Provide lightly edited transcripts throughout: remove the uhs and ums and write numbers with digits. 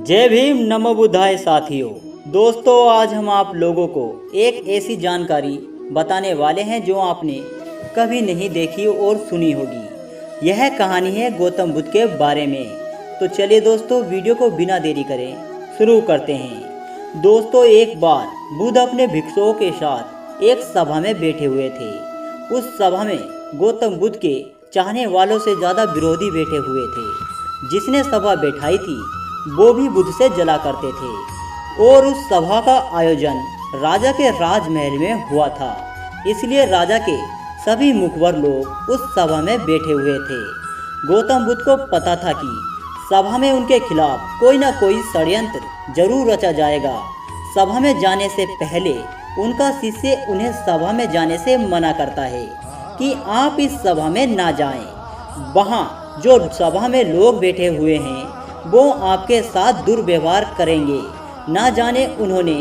जय भीम नमो बुद्धाय साथियों। दोस्तों, आज हम आप लोगों को एक ऐसी जानकारी बताने वाले हैं जो आपने कभी नहीं देखी और सुनी होगी। यह कहानी है गौतम बुद्ध के बारे में। तो चलिए दोस्तों, वीडियो को बिना देरी करें शुरू करते हैं। दोस्तों, एक बार बुद्ध अपने भिक्षुओं के साथ एक सभा में बैठे हुए थे। उस सभा में गौतम बुद्ध के चाहने वालों से ज़्यादा विरोधी बैठे हुए थे। जिसने सभा बैठाई थी वो भी बुद्ध से जला करते थे और उस सभा का आयोजन राजा के राजमहल में हुआ था। इसलिए राजा के सभी मुखबर लोग उस सभा में बैठे हुए थे। गौतम बुद्ध को पता था कि सभा में उनके खिलाफ कोई ना कोई षड्यंत्र जरूर रचा जाएगा। सभा में जाने से पहले उनका शिष्य उन्हें सभा में जाने से मना करता है कि आप इस सभा में ना जाएं। वहाँ जो सभा में लोग बैठे हुए हैं वो आपके साथ दुर्व्यवहार करेंगे। ना जाने उन्होंने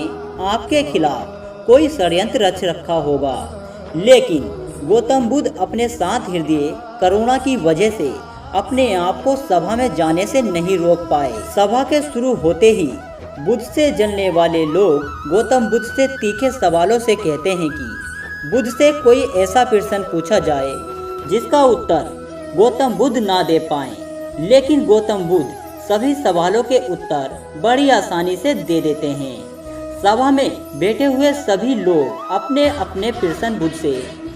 आपके खिलाफ कोई षड्यंत्र रच रखा होगा। लेकिन गौतम बुद्ध अपने शांत हृदय करुणा की वजह से अपने आप को सभा में जाने से नहीं रोक पाए। सभा के शुरू होते ही बुद्ध से जलने वाले लोग गौतम बुद्ध से तीखे सवालों से कहते हैं कि बुद्ध से कोई ऐसा प्रश्न पूछा जाए जिसका उत्तर गौतम बुद्ध ना दे पाएं। लेकिन गौतम बुद्ध सभी सवालों के उत्तर बड़ी आसानी से दे देते हैं। सभा में बैठे हुए सभी लोग अपने अपने प्रश्न बुद्ध से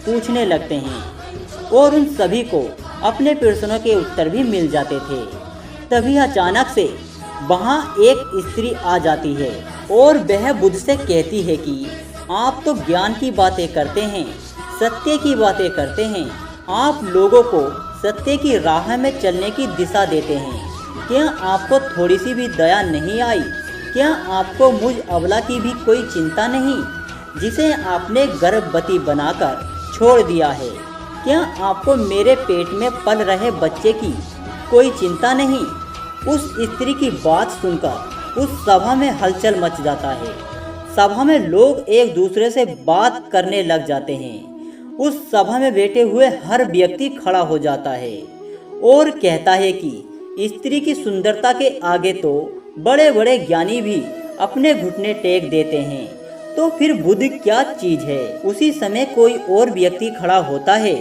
पूछने लगते हैं और उन सभी को अपने प्रश्नों के उत्तर भी मिल जाते थे। तभी अचानक से वहाँ एक स्त्री आ जाती है और वह बुद्ध से कहती है कि आप तो ज्ञान की बातें करते हैं, सत्य की बातें करते हैं, आप लोगों को सत्य की राह में चलने की दिशा देते हैं। क्या आपको थोड़ी सी भी दया नहीं आई? क्या आपको मुझ अबला की भी कोई चिंता नहीं जिसे आपने गर्भवती बनाकर छोड़ दिया है? क्या आपको मेरे पेट में पल रहे बच्चे की कोई चिंता नहीं? उस स्त्री की बात सुनकर उस सभा में हलचल मच जाता है। सभा में लोग एक दूसरे से बात करने लग जाते हैं। उस सभा में बैठे हुए हर व्यक्ति खड़ा हो जाता है और कहता है कि स्त्री की सुंदरता के आगे तो बड़े बड़े ज्ञानी भी अपने घुटने टेक देते हैं, तो फिर बुद्ध क्या चीज है? उसी समय कोई और व्यक्ति खड़ा होता है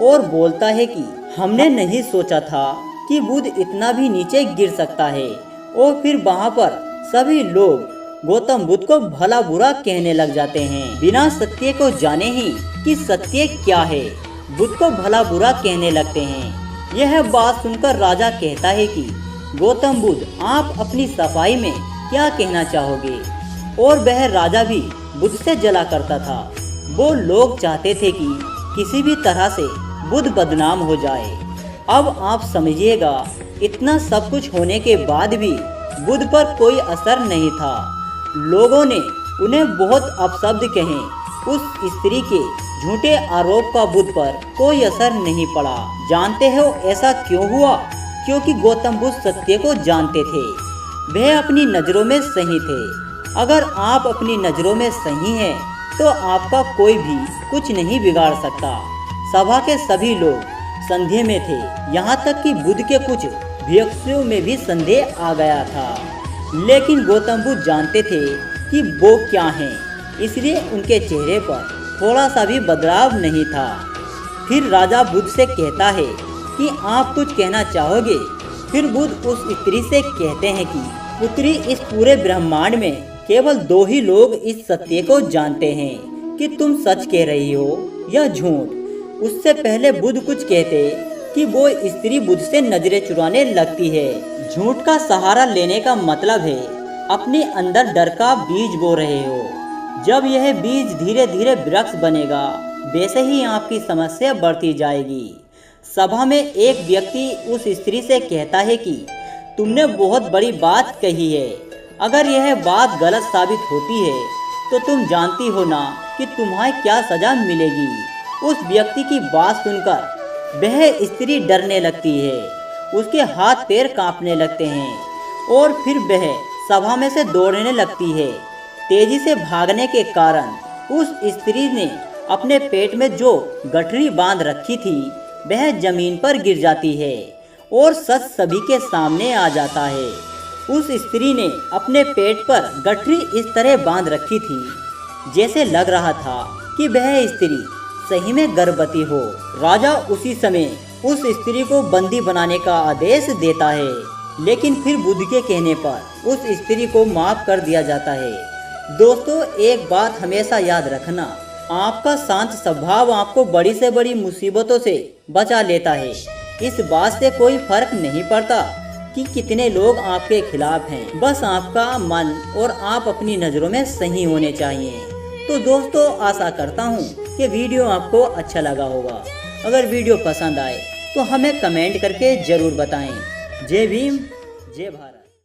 और बोलता है कि हमने नहीं सोचा था कि बुद्ध इतना भी नीचे गिर सकता है। और फिर वहाँ पर सभी लोग गौतम बुद्ध को भला बुरा कहने लग जाते हैं। बिना सत्य को जाने ही कि सत्य क्या है, बुद्ध को भला बुरा कहने लगते हैं। यह बात सुनकर राजा कहता है कि गौतम बुद्ध, आप अपनी सफाई में क्या कहना चाहोगे? और वह राजा भी बुद्ध से जला करता था। वो लोग चाहते थे कि किसी भी तरह से बुद्ध बदनाम हो जाए। अब आप समझिएगा, इतना सब कुछ होने के बाद भी बुद्ध पर कोई असर नहीं था। लोगों ने उन्हें बहुत अपशब्द कहे। उस स्त्री के झूठे आरोप का बुद्ध पर कोई असर नहीं पड़ा। जानते हो ऐसा क्यों हुआ? क्योंकि गौतम बुद्ध सत्य को जानते थे। वह अपनी नज़रों में सही थे। अगर आप अपनी नज़रों में सही हैं तो आपका कोई भी कुछ नहीं बिगाड़ सकता। सभा के सभी लोग संदेह में थे। यहाँ तक कि बुद्ध के कुछ भिक्षुओं में भी संदेह आ गया था। लेकिन गौतम बुद्ध जानते थे कि वो क्या हैं, इसलिए उनके चेहरे पर थोड़ा सा भी बदलाव नहीं था। फिर राजा बुद्ध से कहता है कि आप कुछ कहना चाहोगे? फिर बुद्ध उस स्त्री से कहते हैं कि पुत्री, इस पूरे ब्रह्मांड में केवल दो ही लोग इस सत्य को जानते हैं कि तुम सच कह रही हो या झूठ। उससे पहले बुद्ध कुछ कहते कि वो स्त्री बुद्ध से नजरें चुराने लगती है। झूठ का सहारा लेने का मतलब है अपने अंदर डर का बीज बो रहे हो। जब यह बीज धीरे धीरे वृक्ष बनेगा, वैसे ही आपकी समस्या बढ़ती जाएगी। सभा में एक व्यक्ति उस स्त्री से कहता है कि तुमने बहुत बड़ी बात कही है। अगर यह बात गलत साबित होती है तो तुम जानती हो ना कि तुम्हें क्या सजा मिलेगी। उस व्यक्ति की बात सुनकर वह स्त्री डरने लगती है। उसके हाथ पैर कांपने लगते हैं और फिर वह सभा में से दौड़ने लगती है। तेजी से भागने के कारण उस स्त्री ने अपने पेट में जो गठरी बांध रखी थी वह जमीन पर गिर जाती है और सच सभी के सामने आ जाता है। उस स्त्री ने अपने पेट पर गठरी इस तरह बांध रखी थी जैसे लग रहा था कि वह स्त्री सही में गर्भवती हो। राजा उसी समय उस स्त्री को बंदी बनाने का आदेश देता है, लेकिन फिर बुद्ध के कहने पर उस स्त्री को माफ कर दिया जाता है। दोस्तों, एक बात हमेशा याद रखना, आपका शांत स्वभाव आपको बड़ी से बड़ी मुसीबतों से बचा लेता है। इस बात से कोई फर्क नहीं पड़ता कि कितने लोग आपके खिलाफ हैं, बस आपका मन और आप अपनी नज़रों में सही होने चाहिए। तो दोस्तों, आशा करता हूँ कि वीडियो आपको अच्छा लगा होगा। अगर वीडियो पसंद आए तो हमें कमेंट करके ज़रूर बताएं। जय भीम, जय भारत।